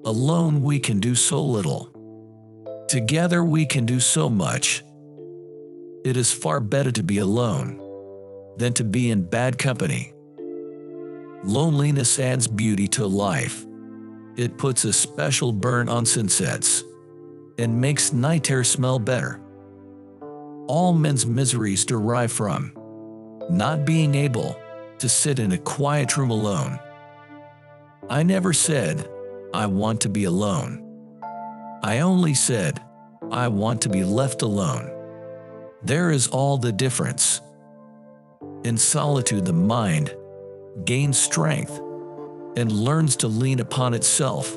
Alone we can do so little. Together we can do so much. It is far better to be alone than to be in bad company. Loneliness adds beauty to life. It puts a special burn on sunsets and makes night air smell better. All men's miseries derive from not being able to sit in a quiet room alone. I never said, I want to be alone. I only said, I want to be left alone. There is all the difference. In solitude, the mind gains strength and learns to lean upon itself.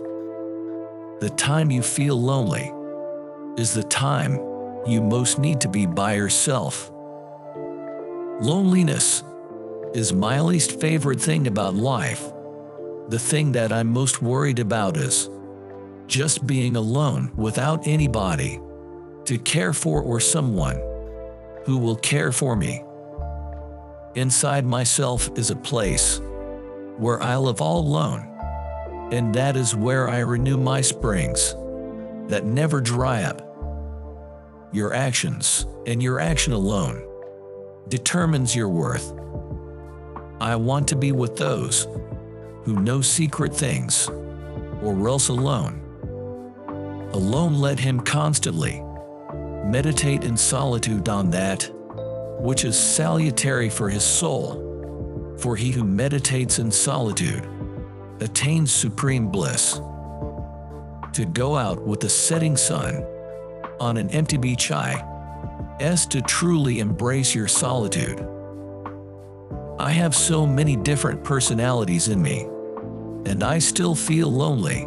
The time you feel lonely is the time you most need to be by yourself. Loneliness is my least favorite thing about life. The thing that I'm most worried about is just being alone without anybody to care for or someone who will care for me. Inside myself is a place where I live all alone, and that is where I renew my springs that never dry up. Your actions and your action alone determines your worth. I want to be with those who know secret things, or else alone. Alone, let him constantly meditate in solitude on that which is salutary for his soul. For he who meditates in solitude attains supreme bliss. To go out with the setting sun on an empty beach is to truly embrace your solitude. I have so many different personalities in me, and I still feel lonely.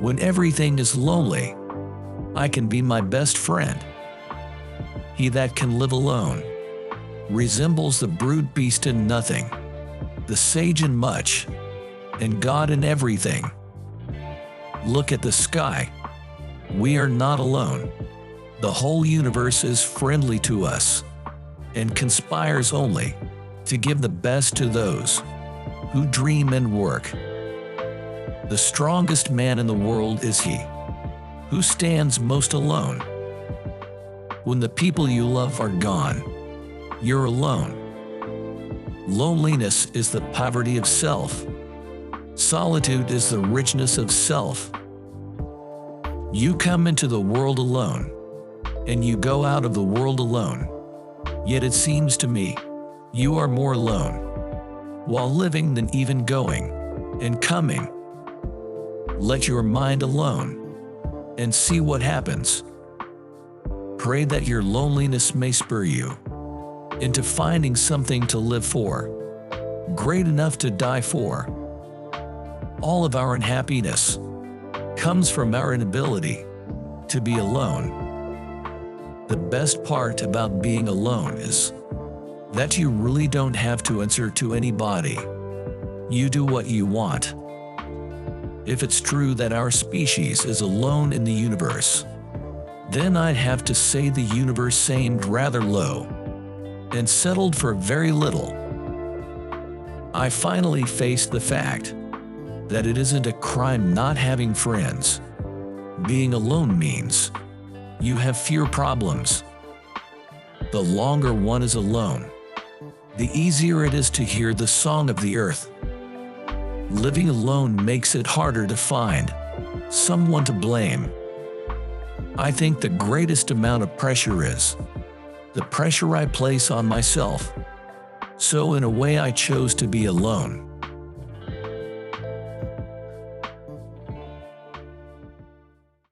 When everything is lonely, I can be my best friend. He that can live alone resembles the brute beast in nothing, the sage in much, and God in everything. Look at the sky. We are not alone. The whole universe is friendly to us and conspires only to give the best to those who dream and work. The strongest man in the world is he who stands most alone. When the people you love are gone, you're alone. Loneliness is the poverty of self. Solitude is the richness of self. You come into the world alone, and you go out of the world alone. Yet it seems to me, you are more alone while living than even going and coming. Let your mind alone and see what happens. Pray that your loneliness may spur you into finding something to live for, great enough to die for. All of our unhappiness comes from our inability to be alone. The best part about being alone is that you really don't have to answer to anybody. You do what you want. If it's true that our species is alone in the universe, then I'd have to say the universe aimed rather low and settled for very little. I finally faced the fact that it isn't a crime not having friends. Being alone means you have fewer problems. The longer one is alone, the easier it is to hear the song of the earth. Living alone makes it harder to find someone to blame. I think the greatest amount of pressure is the pressure I place on myself. So in a way I chose to be alone.